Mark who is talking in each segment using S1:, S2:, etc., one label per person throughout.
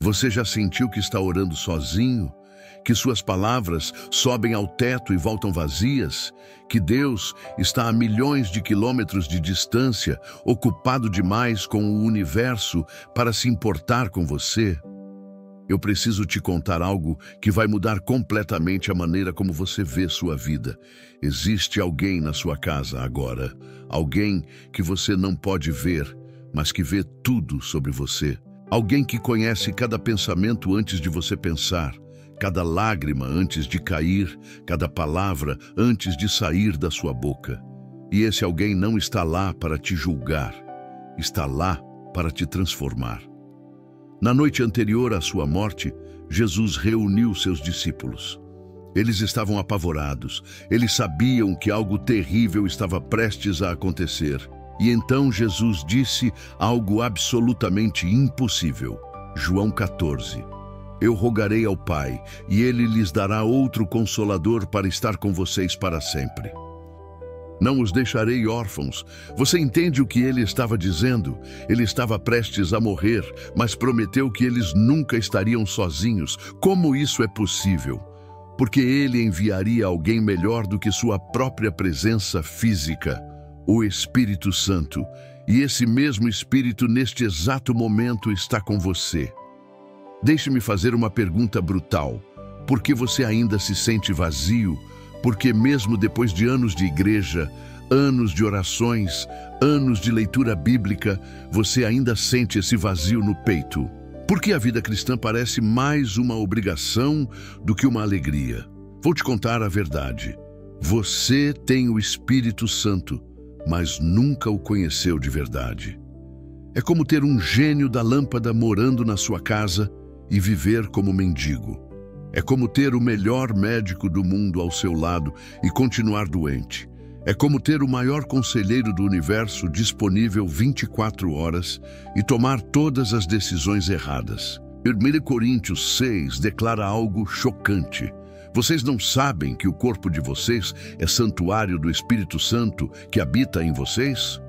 S1: Você já sentiu que está orando sozinho? Que suas palavras sobem ao teto e voltam vazias? Que Deus está a milhões de quilômetros de distância, ocupado demais com o universo para se importar com você? Eu preciso te contar algo que vai mudar completamente a maneira como você vê sua vida. Existe alguém na sua casa agora, alguém que você não pode ver, mas que vê tudo sobre você. Alguém que conhece cada pensamento antes de você pensar, cada lágrima antes de cair, cada palavra antes de sair da sua boca. E esse alguém não está lá para te julgar, está lá para te transformar. Na noite anterior à sua morte, Jesus reuniu seus discípulos. Eles estavam apavorados, eles sabiam que algo terrível estava prestes a acontecer. E então Jesus disse algo absolutamente impossível. João 14. Eu rogarei ao Pai, e Ele lhes dará outro Consolador para estar com vocês para sempre. Não os deixarei órfãos. Você entende o que ele estava dizendo? Ele estava prestes a morrer, mas prometeu que eles nunca estariam sozinhos. Como isso é possível? Porque ele enviaria alguém melhor do que sua própria presença física, o Espírito Santo. E esse mesmo Espírito, neste exato momento, está com você. Deixe-me fazer uma pergunta brutal. Por que você ainda se sente vazio? Porque mesmo depois de anos de igreja, anos de orações, anos de leitura bíblica, você ainda sente esse vazio no peito? Porque a vida cristã parece mais uma obrigação do que uma alegria. Vou te contar a verdade. Você tem o Espírito Santo, mas nunca o conheceu de verdade. É como ter um gênio da lâmpada morando na sua casa e viver como mendigo. É como ter o melhor médico do mundo ao seu lado e continuar doente. É como ter o maior conselheiro do universo disponível 24 horas e tomar todas as decisões erradas. 1 Coríntios 6 declara algo chocante. Vocês não sabem que o corpo de vocês é santuário do Espírito Santo que habita em vocês?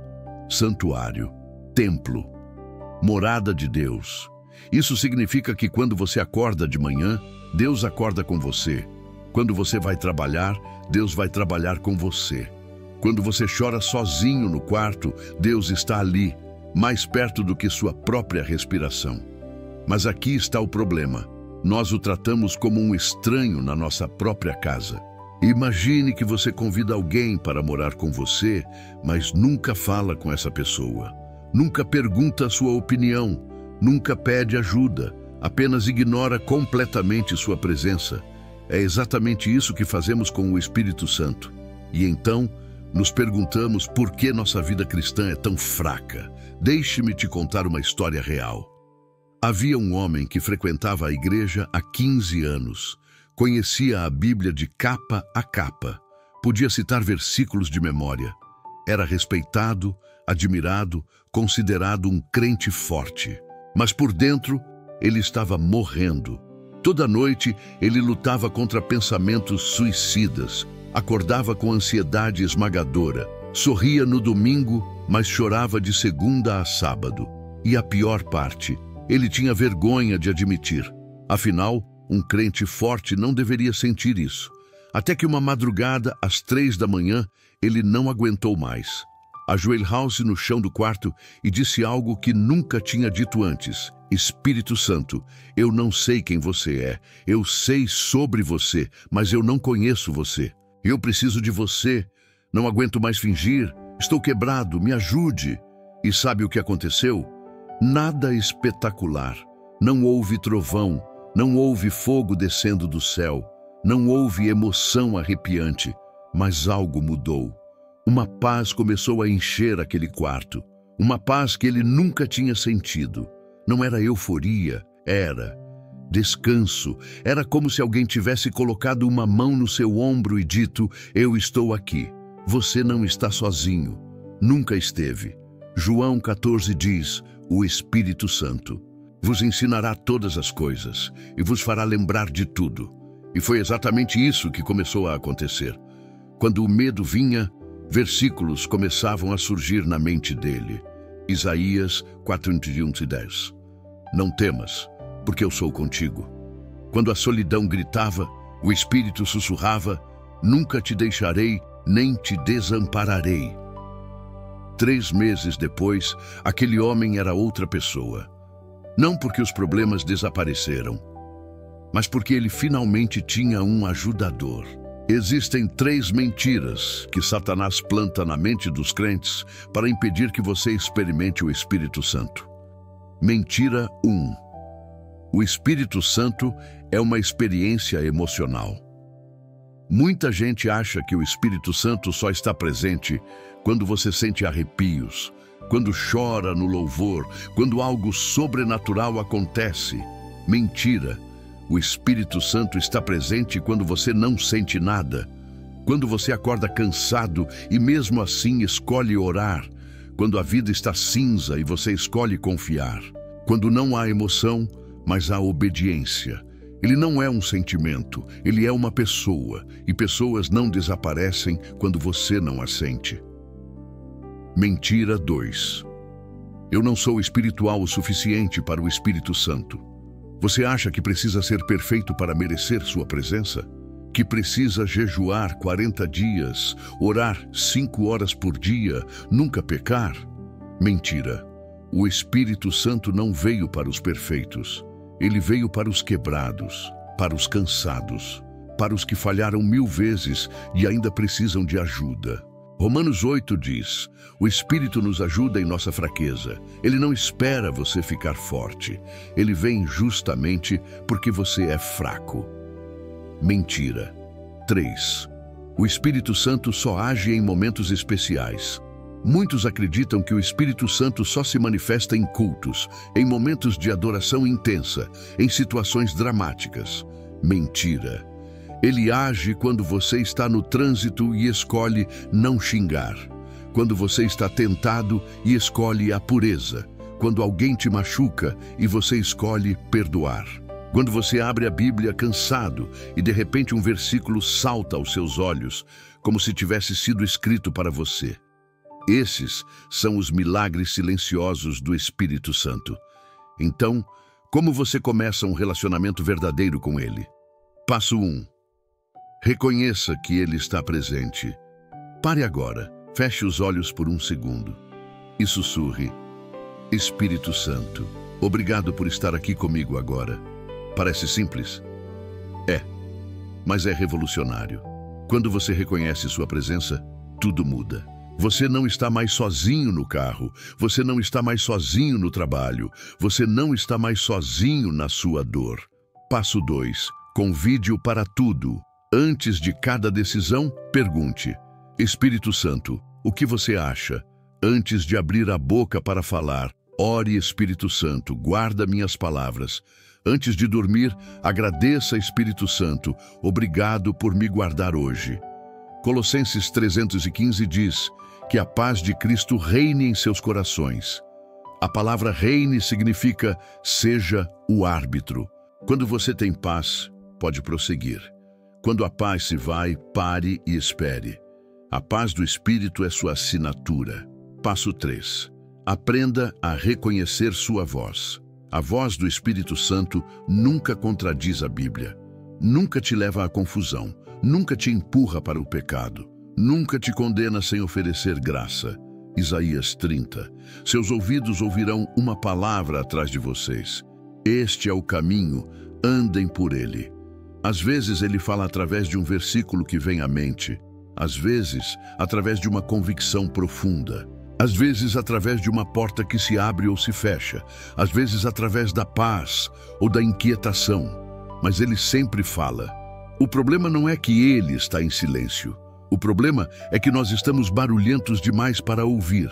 S1: Santuário, templo, morada de Deus. Isso significa que quando você acorda de manhã, Deus acorda com você. Quando você vai trabalhar, Deus vai trabalhar com você. Quando você chora sozinho no quarto, Deus está ali, mais perto do que sua própria respiração. Mas aqui está o problema. Nós o tratamos como um estranho na nossa própria casa. Imagine que você convida alguém para morar com você, mas nunca fala com essa pessoa. Nunca pergunta a sua opinião, nunca pede ajuda. Apenas ignora completamente sua presença. É exatamente isso que fazemos com o Espírito Santo. E então, nos perguntamos por que nossa vida cristã é tão fraca. Deixe-me te contar uma história real. Havia um homem que frequentava a igreja há 15 anos. Conhecia a Bíblia de capa a capa. Podia citar versículos de memória. Era respeitado, admirado, considerado um crente forte. Mas por dentro, ele estava morrendo. Toda noite, ele lutava contra pensamentos suicidas, acordava com ansiedade esmagadora, sorria no domingo, mas chorava de segunda a sábado. E a pior parte, ele tinha vergonha de admitir. Afinal, um crente forte não deveria sentir isso. Até que uma madrugada, às 3 da manhã, ele não aguentou mais. Ajoelhou-se no chão do quarto e disse algo que nunca tinha dito antes. Espírito Santo, eu não sei quem você é. Eu sei sobre você, mas eu não conheço você. Eu preciso de você. Não aguento mais fingir. Estou quebrado, me ajude. E sabe o que aconteceu? Nada espetacular. Não houve trovão, não houve fogo descendo do céu, não houve emoção arrepiante, mas algo mudou. Uma paz começou a encher aquele quarto, uma paz que ele nunca tinha sentido. Não era euforia, era descanso. Era como se alguém tivesse colocado uma mão no seu ombro e dito: eu estou aqui. Você não está sozinho. Nunca esteve. João 14 diz: o Espírito Santo vos ensinará todas as coisas e vos fará lembrar de tudo. E foi exatamente isso que começou a acontecer. Quando o medo vinha, versículos começavam a surgir na mente dele. Isaías 4:1-10. Não temas, porque eu sou contigo. Quando a solidão gritava, o Espírito sussurrava: nunca te deixarei, nem te desampararei. 3 meses depois, aquele homem era outra pessoa. Não porque os problemas desapareceram, mas porque ele finalmente tinha um ajudador. Existem 3 mentiras que Satanás planta na mente dos crentes para impedir que você experimente o Espírito Santo. Mentira 1. O Espírito Santo é uma experiência emocional. Muita gente acha que o Espírito Santo só está presente quando você sente arrepios, quando chora no louvor, quando algo sobrenatural acontece. Mentira! O Espírito Santo está presente quando você não sente nada, quando você acorda cansado e mesmo assim escolhe orar, quando a vida está cinza e você escolhe confiar, quando não há emoção, mas há obediência. Ele não é um sentimento, ele é uma pessoa, e pessoas não desaparecem quando você não as sente. Mentira 2. Eu não sou espiritual o suficiente para o Espírito Santo. Você acha que precisa ser perfeito para merecer sua presença? Que precisa jejuar 40 dias, orar 5 horas por dia, nunca pecar? Mentira. O Espírito Santo não veio para os perfeitos. Ele veio para os quebrados, para os cansados, para os que falharam 1000 vezes e ainda precisam de ajuda. Romanos 8 diz: o Espírito nos ajuda em nossa fraqueza. Ele não espera você ficar forte. Ele vem justamente porque você é fraco. Mentira. 3. O Espírito Santo só age em momentos especiais. Muitos acreditam que o Espírito Santo só se manifesta em cultos, em momentos de adoração intensa, em situações dramáticas. Mentira. Ele age quando você está no trânsito e escolhe não xingar, quando você está tentado e escolhe a pureza, quando alguém te machuca e você escolhe perdoar, quando você abre a Bíblia cansado e de repente um versículo salta aos seus olhos, como se tivesse sido escrito para você. Esses são os milagres silenciosos do Espírito Santo. Então, como você começa um relacionamento verdadeiro com Ele? Passo 1. Reconheça que Ele está presente. Pare agora, feche os olhos por 1 segundo e sussurre: Espírito Santo, obrigado por estar aqui comigo agora. Parece simples? É, mas é revolucionário. Quando você reconhece sua presença, tudo muda. Você não está mais sozinho no carro, você não está mais sozinho no trabalho, você não está mais sozinho na sua dor. Passo 2. Convide-o para tudo. Antes de cada decisão, pergunte: Espírito Santo, o que você acha? Antes de abrir a boca para falar, ore: Espírito Santo, guarda minhas palavras. Antes de dormir, agradeça: Espírito Santo, obrigado por me guardar hoje. Colossenses 3:15 diz que a paz de Cristo reine em seus corações. A palavra reine significa seja o árbitro. Quando você tem paz, pode prosseguir. Quando a paz se vai, pare e espere. A paz do Espírito é sua assinatura. Passo 3. Aprenda a reconhecer sua voz. A voz do Espírito Santo nunca contradiz a Bíblia. Nunca te leva à confusão. Nunca te empurra para o pecado. Nunca te condena sem oferecer graça. Isaías 30. Seus ouvidos ouvirão uma palavra atrás de vocês. Este é o caminho, andem por ele. Às vezes ele fala através de um versículo que vem à mente. Às vezes, através de uma convicção profunda. Às vezes, através de uma porta que se abre ou se fecha. Às vezes, através da paz ou da inquietação. Mas ele sempre fala. O problema não é que ele está em silêncio. O problema é que nós estamos barulhentos demais para ouvir.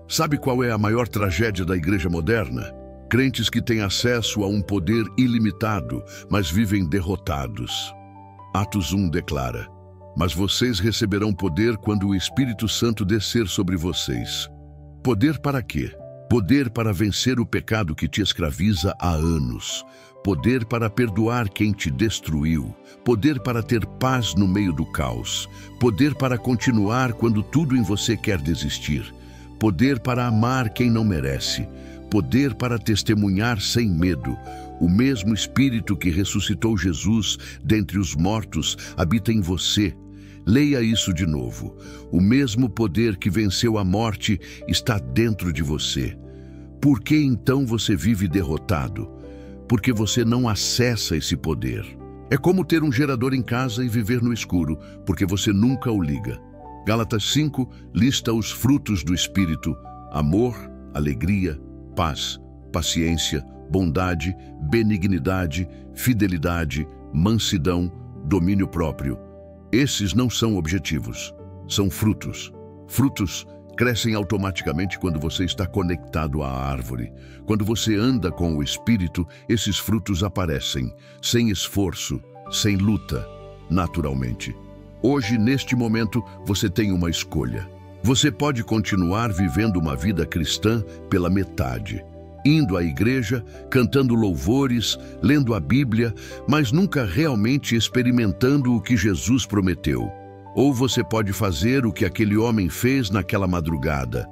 S1: Sabe qual é a maior tragédia da igreja moderna? Crentes que têm acesso a um poder ilimitado, mas vivem derrotados. Atos 1 declara: mas vocês receberão poder quando o Espírito Santo descer sobre vocês. Poder para quê? Poder para vencer o pecado que te escraviza há anos. Poder para perdoar quem te destruiu. Poder para ter paz no meio do caos. Poder para continuar quando tudo em você quer desistir. Poder para amar quem não merece. poder para testemunhar sem medo. O mesmo Espírito que ressuscitou Jesus dentre os mortos habita em você. Leia isso de novo. O mesmo poder que venceu a morte está dentro de você. Por que então você vive derrotado? Porque você não acessa esse poder. É como ter um gerador em casa e viver no escuro, porque você nunca o liga. Gálatas 5 lista os frutos do Espírito: amor, alegria, paz, paciência, bondade, benignidade, fidelidade, mansidão, domínio próprio. Esses não são objetivos, são frutos. Frutos crescem automaticamente quando você está conectado à árvore. Quando você anda com o Espírito, esses frutos aparecem, sem esforço, sem luta, naturalmente. Hoje, neste momento, você tem uma escolha. Você pode continuar vivendo uma vida cristã pela metade, indo à igreja, cantando louvores, lendo a Bíblia, mas nunca realmente experimentando o que Jesus prometeu. Ou você pode fazer o que aquele homem fez naquela madrugada.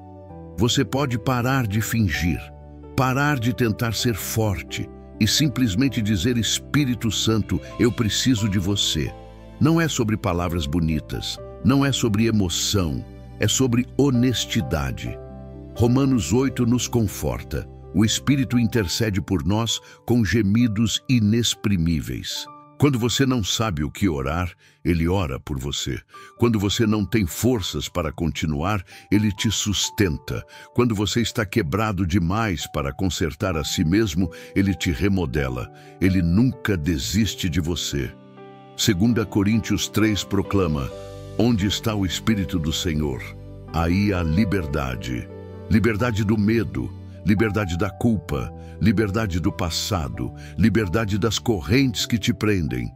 S1: Você pode parar de fingir, parar de tentar ser forte e simplesmente dizer: Espírito Santo, eu preciso de você. Não é sobre palavras bonitas, não é sobre emoção, é sobre honestidade. Romanos 8 nos conforta. O Espírito intercede por nós com gemidos inexprimíveis. Quando você não sabe o que orar, Ele ora por você. Quando você não tem forças para continuar, Ele te sustenta. Quando você está quebrado demais para consertar a si mesmo, Ele te remodela. Ele nunca desiste de você. 2 Coríntios 3 proclama: onde está o Espírito do Senhor? Aí há liberdade. Liberdade do medo, liberdade da culpa, liberdade do passado, liberdade das correntes que te prendem.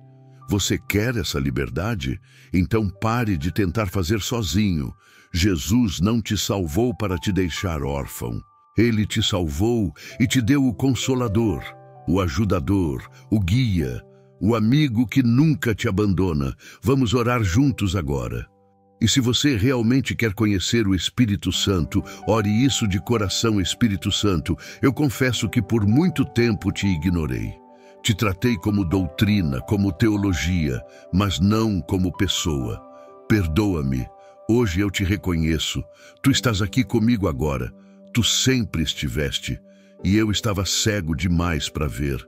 S1: Você quer essa liberdade? Então pare de tentar fazer sozinho. Jesus não te salvou para te deixar órfão. Ele te salvou e te deu o Consolador, o Ajudador, o Guia, o amigo que nunca te abandona. Vamos orar juntos agora. E se você realmente quer conhecer o Espírito Santo, ore isso de coração: Espírito Santo, eu confesso que por muito tempo te ignorei. Te tratei como doutrina, como teologia, mas não como pessoa. Perdoa-me. Hoje eu te reconheço. Tu estás aqui comigo agora. Tu sempre estiveste. E eu estava cego demais para ver.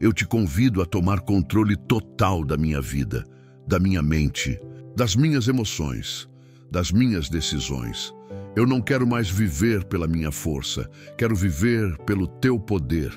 S1: Eu te convido a tomar controle total da minha vida, da minha mente, das minhas emoções, das minhas decisões. Eu não quero mais viver pela minha força, quero viver pelo teu poder.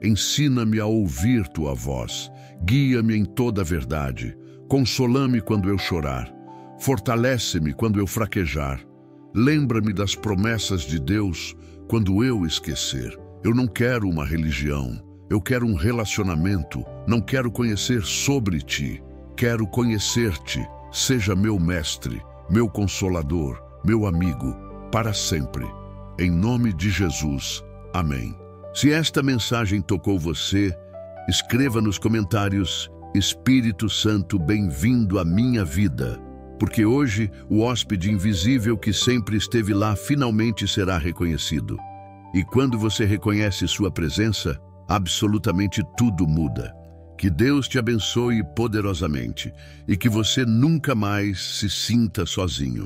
S1: Ensina-me a ouvir tua voz, guia-me em toda a verdade, consola-me quando eu chorar, fortalece-me quando eu fraquejar, lembra-me das promessas de Deus quando eu esquecer. Eu não quero uma religião, eu quero um relacionamento, não quero conhecer sobre ti, quero conhecer-te. Seja meu mestre, meu consolador, meu amigo, para sempre. Em nome de Jesus. Amém. Se esta mensagem tocou você, escreva nos comentários: Espírito Santo, bem-vindo à minha vida. Porque hoje o hóspede invisível que sempre esteve lá finalmente será reconhecido. E quando você reconhece sua presença, absolutamente tudo muda. Que Deus te abençoe poderosamente e que você nunca mais se sinta sozinho.